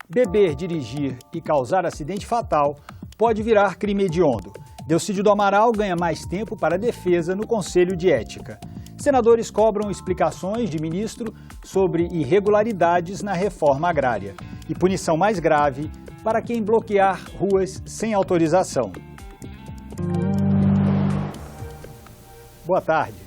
Beber, dirigir e causar acidente fatal pode virar crime hediondo. Delcídio do Amaral ganha mais tempo para a defesa no Conselho de Ética. Senadores cobram explicações de ministro sobre irregularidades na reforma agrária. E punição mais grave para quem bloquear ruas sem autorização. Boa tarde.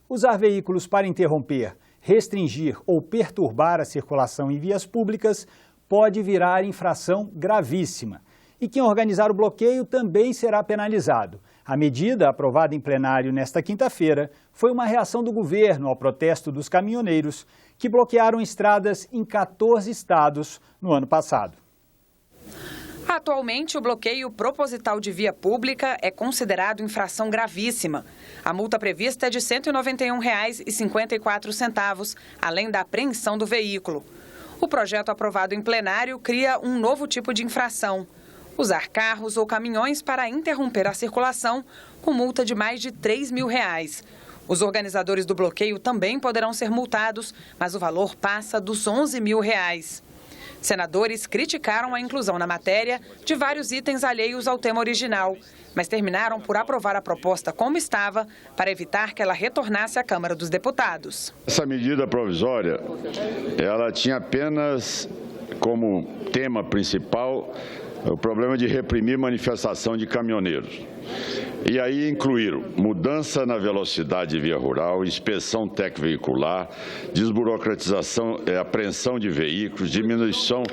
Usar veículos para interromper, restringir ou perturbar a circulação em vias públicas pode virar infração gravíssima. E quem organizar o bloqueio também será penalizado. A medida, aprovada em plenário nesta quinta-feira, foi uma reação do governo ao protesto dos caminhoneiros que bloquearam estradas em 14 estados no ano passado. Atualmente, o bloqueio proposital de via pública é considerado infração gravíssima. A multa prevista é de R$ 191,54, além da apreensão do veículo. O projeto aprovado em plenário cria um novo tipo de infração: usar carros ou caminhões para interromper a circulação, com multa de mais de R$ 3 mil. Os organizadores do bloqueio também poderão ser multados, mas o valor passa dos R$ 11 mil. Senadores criticaram a inclusão na matéria de vários itens alheios ao tema original, mas terminaram por aprovar a proposta como estava, para evitar que ela retornasse à Câmara dos Deputados. Essa medida provisória, ela tinha apenas como tema principal o problema de reprimir manifestação de caminhoneiros. E aí incluíram mudança na velocidade de via rural, inspeção técnico-veicular, desburocratização, apreensão de veículos, diminuição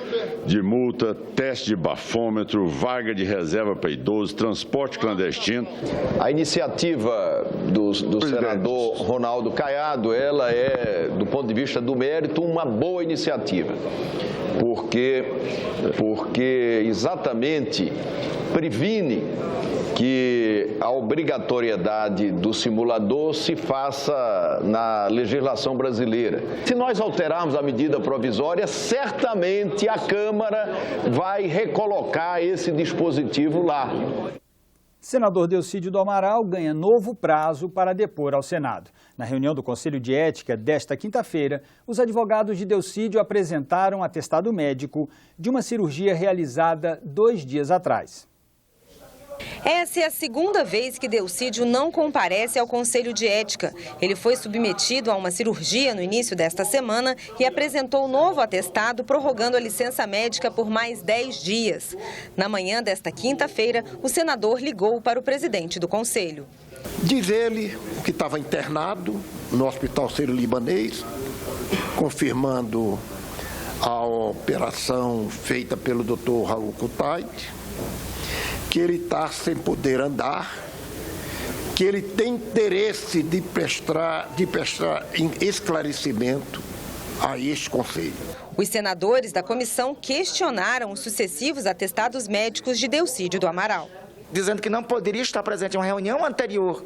de multa, teste de bafômetro, vaga de reserva para idosos, transporte clandestino. A iniciativa do senador Ronaldo Caiado, ela é, do ponto de vista do mérito, uma boa iniciativa, porque exatamente previne que a obrigatoriedade do simulador se faça na legislação brasileira. Se nós alterarmos a medida provisória, certamente a Câmara vai recolocar esse dispositivo lá. Senador Delcídio do Amaral ganha novo prazo para depor ao Senado. Na reunião do Conselho de Ética desta quinta-feira, os advogados de Delcídio apresentaram atestado médico de uma cirurgia realizada 2 dias atrás. Essa é a segunda vez que Delcídio não comparece ao Conselho de Ética. Ele foi submetido a uma cirurgia no início desta semana e apresentou novo atestado prorrogando a licença médica por mais 10 dias. Na manhã desta quinta-feira, o senador ligou para o presidente do Conselho. Diz ele que estava internado no Hospital Sírio-Libanês, confirmando a operação feita pelo Dr. Raul Kutaisi, que ele está sem poder andar, que ele tem interesse de prestar esclarecimento a este Conselho. Os senadores da comissão questionaram os sucessivos atestados médicos de Delcídio do Amaral, dizendo que não poderia estar presente em uma reunião anterior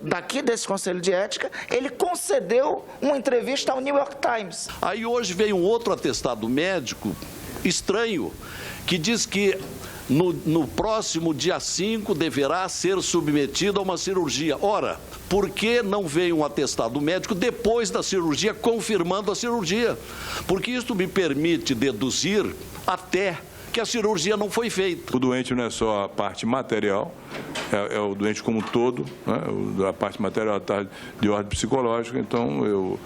daqui desse Conselho de Ética. Ele concedeu uma entrevista ao New York Times. Aí hoje veio um outro atestado médico estranho, que diz que no próximo dia 5 deverá ser submetido a uma cirurgia. Ora, por que não veio um atestado médico depois da cirurgia confirmando a cirurgia? Porque isso me permite deduzir até que a cirurgia não foi feita. O doente não é só a parte material, é o doente como um todo, né? A parte material está de ordem psicológica, então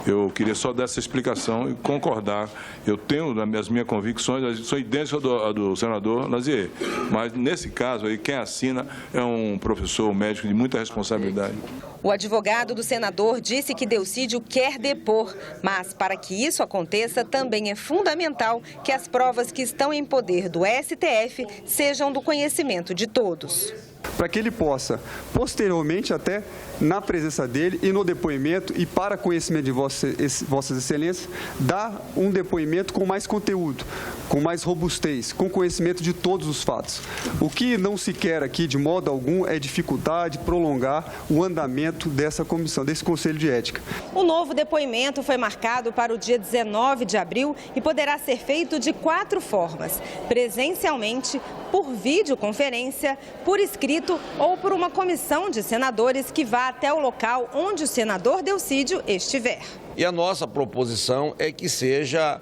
eu queria só dar essa explicação e concordar. Eu tenho as minhas convicções, são idênticas à do senador Lazier, mas nesse caso aí quem assina é um professor médico de muita responsabilidade. O advogado do senador disse que Delcídio quer depor, mas para que isso aconteça também é fundamental que as provas que estão em poder do STF sejam do conhecimento de todos. Para que ele possa, posteriormente até na presença dele e no depoimento e para conhecimento de vossas excelências, dar um depoimento com mais conteúdo, com mais robustez, com conhecimento de todos os fatos. O que não se quer aqui de modo algum é dificultar, prolongar o andamento dessa comissão, desse Conselho de Ética. O novo depoimento foi marcado para o dia 19 de abril e poderá ser feito de 4 formas: presencialmente, por videoconferência, por escrito ou por uma comissão de senadores que vá até o local onde o senador Delcídio estiver. E a nossa proposição é que seja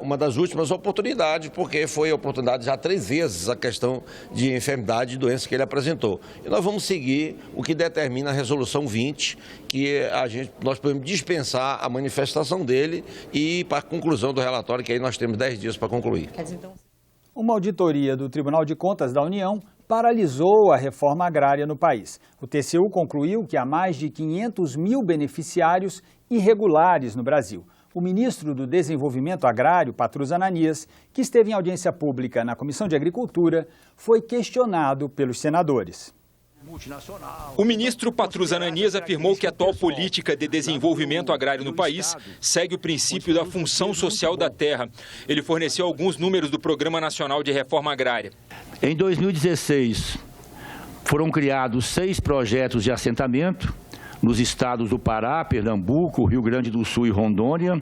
uma das últimas oportunidades, porque foi a oportunidade já 3 vezes a questão de enfermidade e doença que ele apresentou. E nós vamos seguir o que determina a resolução 20, que nós podemos dispensar a manifestação dele e ir para a conclusão do relatório, que aí nós temos 10 dias para concluir. Uma auditoria do Tribunal de Contas da União paralisou a reforma agrária no país. O TCU concluiu que há mais de 500 mil beneficiários irregulares no Brasil. O ministro do Desenvolvimento Agrário, Patrus Ananias, que esteve em audiência pública na Comissão de Agricultura, foi questionado pelos senadores. O ministro Patrus Ananias afirmou que a atual política de desenvolvimento agrário no país segue o princípio da função social da terra. Ele forneceu alguns números do Programa Nacional de Reforma Agrária. Em 2016, foram criados 6 projetos de assentamento nos estados do Pará, Pernambuco, Rio Grande do Sul e Rondônia,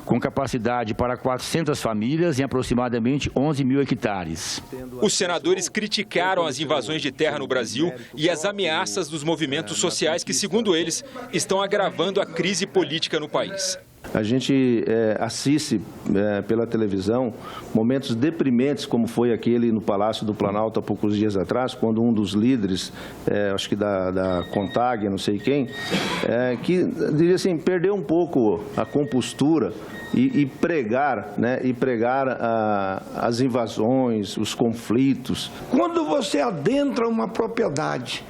com capacidade para 400 famílias em aproximadamente 11 mil hectares. Os senadores criticaram as invasões de terra no Brasil e as ameaças dos movimentos sociais que, segundo eles, estão agravando a crise política no país. A gente assiste pela televisão momentos deprimentes, como foi aquele no Palácio do Planalto há poucos dias atrás, quando um dos líderes, acho que da CONTAG, não sei quem, que diria assim, perdeu um pouco a compostura e pregar as invasões, os conflitos. Quando você adentra uma propriedade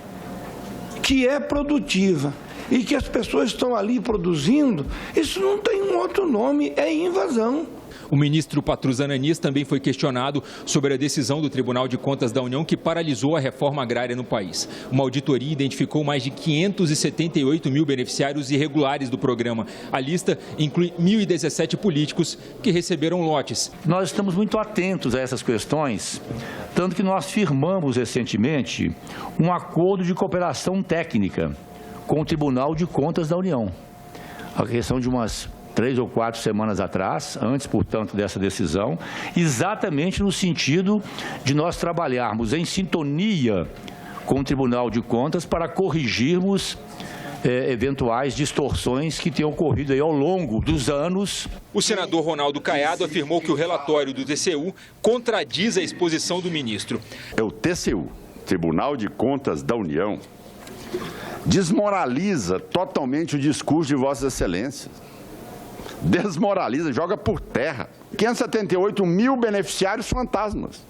que é produtiva, e que as pessoas estão ali produzindo, isso não tem um outro nome, é invasão. O ministro Patrus Ananias também foi questionado sobre a decisão do Tribunal de Contas da União que paralisou a reforma agrária no país. Uma auditoria identificou mais de 578 mil beneficiários irregulares do programa. A lista inclui 1.017 políticos que receberam lotes. Nós estamos muito atentos a essas questões, tanto que nós firmamos recentemente um acordo de cooperação técnica com o Tribunal de Contas da União. A questão de umas 3 ou 4 semanas atrás, antes, portanto, dessa decisão, exatamente no sentido de nós trabalharmos em sintonia com o Tribunal de Contas para corrigirmos eventuais distorções que tenham ocorrido aí ao longo dos anos. O senador Ronaldo Caiado afirmou que o relatório do TCU contradiz a exposição do ministro. O TCU, Tribunal de Contas da União, desmoraliza totalmente o discurso de Vossas Excelências. Desmoraliza, joga por terra. 578 mil beneficiários fantasmas.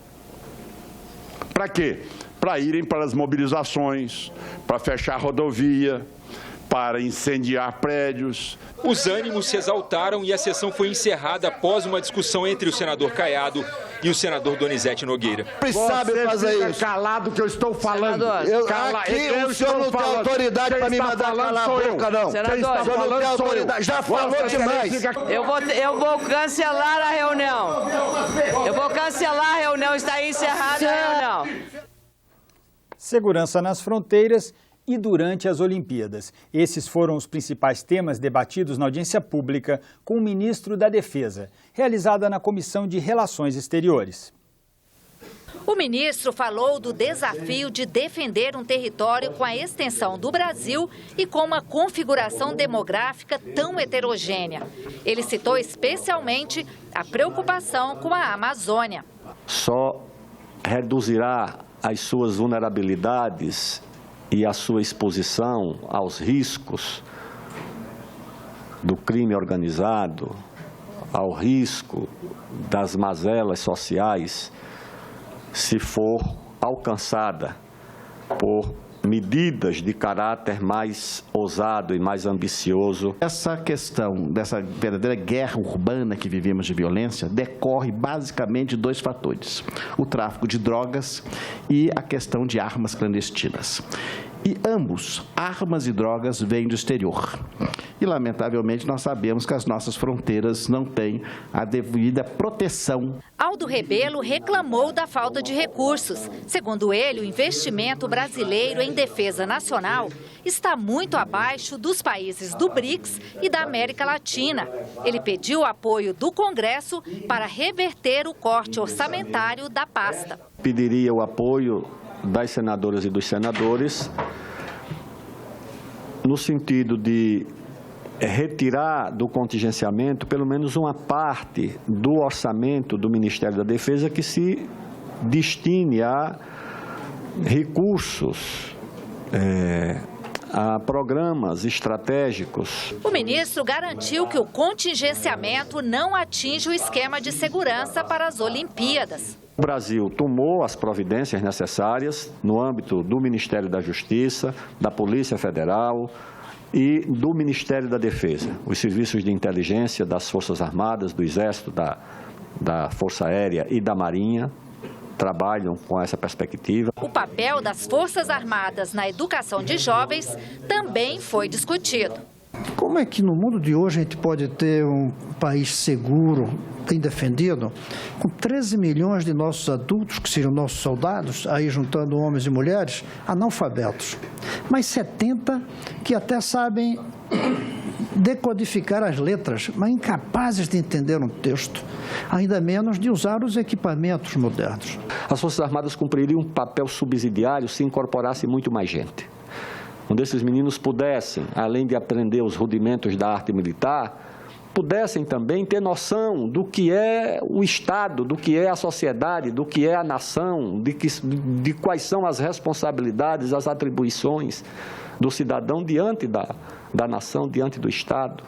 Para quê? Para irem para as mobilizações, para fechar rodovia, para incendiar prédios. Os ânimos se exaltaram e a sessão foi encerrada após uma discussão entre o senador Caiado e o senador Donizete Nogueira. Sabe fazer isso. Calado que eu estou falando. Aqui o senhor não tem autoridade para me mandar calar a boca, não. Senador, o senhor não tem autoridade. Já falou demais. Eu vou cancelar a reunião. Eu vou cancelar a reunião. Está encerrada a reunião. Segurança nas fronteiras e durante as Olimpíadas. Esses foram os principais temas debatidos na audiência pública com o ministro da Defesa, realizada na Comissão de Relações Exteriores. O ministro falou do desafio de defender um território com a extensão do Brasil e com uma configuração demográfica tão heterogênea. Ele citou especialmente a preocupação com a Amazônia. Só reduzirá as suas vulnerabilidades e a sua exposição aos riscos do crime organizado, ao risco das mazelas sociais, se for alcançada por medidas de caráter mais ousado e mais ambicioso. Essa questão dessa verdadeira guerra urbana que vivemos de violência decorre basicamente de 2 fatores: o tráfico de drogas e a questão de armas clandestinas. E ambos, armas e drogas, vêm do exterior. E, lamentavelmente, nós sabemos que as nossas fronteiras não têm a devida proteção. Aldo Rebelo reclamou da falta de recursos. Segundo ele, o investimento brasileiro em defesa nacional está muito abaixo dos países do BRICS e da América Latina. Ele pediu o apoio do Congresso para reverter o corte orçamentário da pasta. Pediria o apoio das senadoras e dos senadores no sentido de retirar do contingenciamento pelo menos uma parte do orçamento do Ministério da Defesa que se destine a recursos, a programas estratégicos. O ministro garantiu que o contingenciamento não atinge o esquema de segurança para as Olimpíadas. O Brasil tomou as providências necessárias no âmbito do Ministério da Justiça, da Polícia Federal e do Ministério da Defesa. Os serviços de inteligência das Forças Armadas, do Exército, da Força Aérea e da Marinha trabalham com essa perspectiva. O papel das Forças Armadas na educação de jovens também foi discutido. Como é que no mundo de hoje a gente pode ter um país seguro, bem defendido, com 13 milhões de nossos adultos, que seriam nossos soldados, aí juntando homens e mulheres, analfabetos, mas 70 que até sabem decodificar as letras, mas incapazes de entender um texto, ainda menos de usar os equipamentos modernos. As Forças Armadas cumpririam um papel subsidiário se incorporasse muito mais gente. Onde esses meninos pudessem, além de aprender os rudimentos da arte militar, pudessem também ter noção do que é o Estado, do que é a sociedade, do que é a nação, de quais são as responsabilidades, as atribuições do cidadão diante da nação, diante do Estado.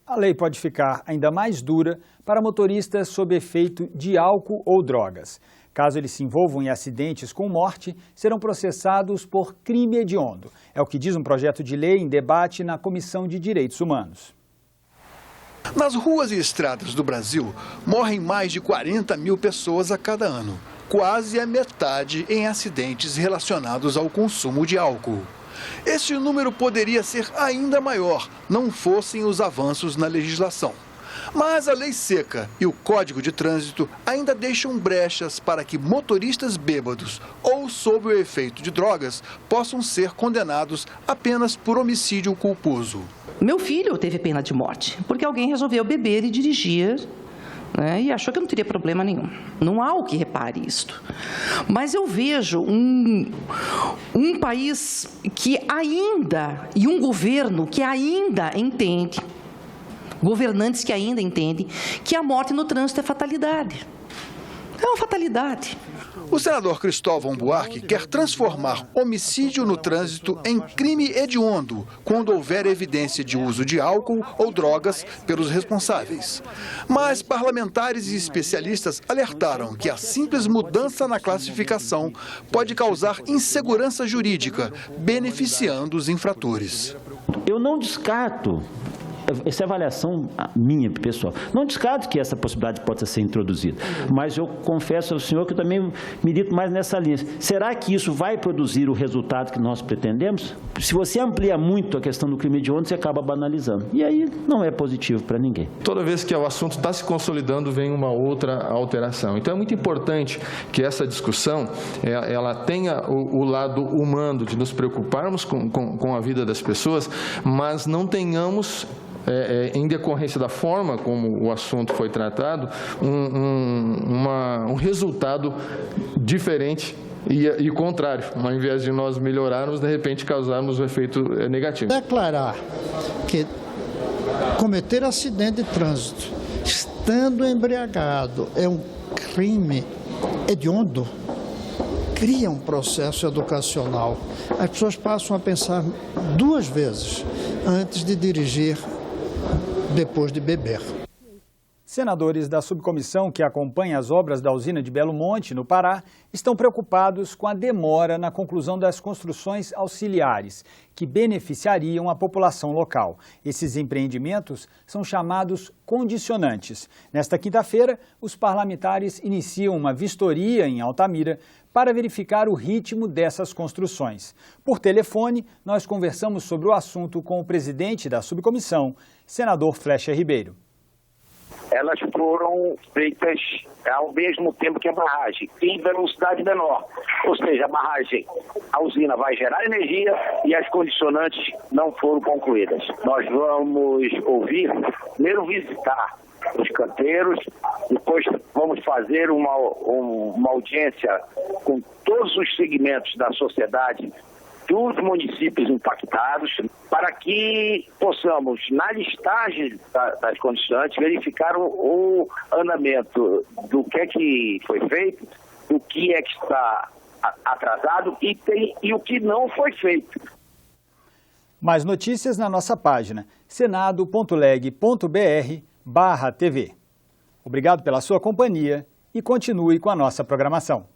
A lei pode ficar ainda mais dura para motoristas sob efeito de álcool ou drogas. Caso eles se envolvam em acidentes com morte, serão processados por crime hediondo. É o que diz um projeto de lei em debate na Comissão de Direitos Humanos. Nas ruas e estradas do Brasil, morrem mais de 40 mil pessoas a cada ano. Quase a metade em acidentes relacionados ao consumo de álcool. Este número poderia ser ainda maior, não fossem os avanços na legislação. Mas a lei seca e o Código de Trânsito ainda deixam brechas para que motoristas bêbados ou sob o efeito de drogas possam ser condenados apenas por homicídio culposo. Meu filho teve pena de morte porque alguém resolveu beber e dirigir, né, e achou que não teria problema nenhum. Não há o que repare isto. Mas eu vejo um país que ainda, e um governo que ainda entende, governantes que ainda entendem que a morte no trânsito é fatalidade. É uma fatalidade. O senador Cristóvão Buarque quer transformar homicídio no trânsito em crime hediondo, quando houver evidência de uso de álcool ou drogas pelos responsáveis. Mas parlamentares e especialistas alertaram que a simples mudança na classificação pode causar insegurança jurídica, beneficiando os infratores. Eu não descarto, essa é a avaliação minha, pessoal, não descarto que essa possibilidade possa ser introduzida, mas eu confesso ao senhor que eu também milito mais nessa linha. Será que isso vai produzir o resultado que nós pretendemos? Se você amplia muito a questão do crime hediondo, você acaba banalizando, e aí não é positivo para ninguém. Toda vez que o assunto está se consolidando, vem uma outra alteração. Então é muito importante que essa discussão ela tenha o lado humano, de nos preocuparmos com a vida das pessoas, mas não tenhamos, em decorrência da forma como o assunto foi tratado, um resultado diferente e contrário. Ao invés de nós melhorarmos, de repente causarmos um efeito negativo. Declarar que cometer acidente de trânsito estando embriagado é um crime hediondo, cria um processo educacional. As pessoas passam a pensar duas vezes antes de dirigir depois de beber. Senadores da subcomissão que acompanha as obras da usina de Belo Monte, no Pará, estão preocupados com a demora na conclusão das construções auxiliares, que beneficiariam a população local. Esses empreendimentos são chamados condicionantes. Nesta quinta-feira, os parlamentares iniciam uma vistoria em Altamira para verificar o ritmo dessas construções. Por telefone, nós conversamos sobre o assunto com o presidente da subcomissão, senador Flecha Ribeiro. Elas foram feitas ao mesmo tempo que a barragem, em velocidade menor. Ou seja, a usina vai gerar energia e as condicionantes não foram concluídas. Nós vamos ouvir, primeiro visitar os canteiros, depois vamos fazer uma audiência com todos os segmentos da sociedade dos municípios impactados, para que possamos, na listagem das condicionantes, verificar o andamento do que é que foi feito, do que é que está atrasado e o que não foi feito. Mais notícias na nossa página senado.leg.br/TV. Obrigado pela sua companhia e continue com a nossa programação.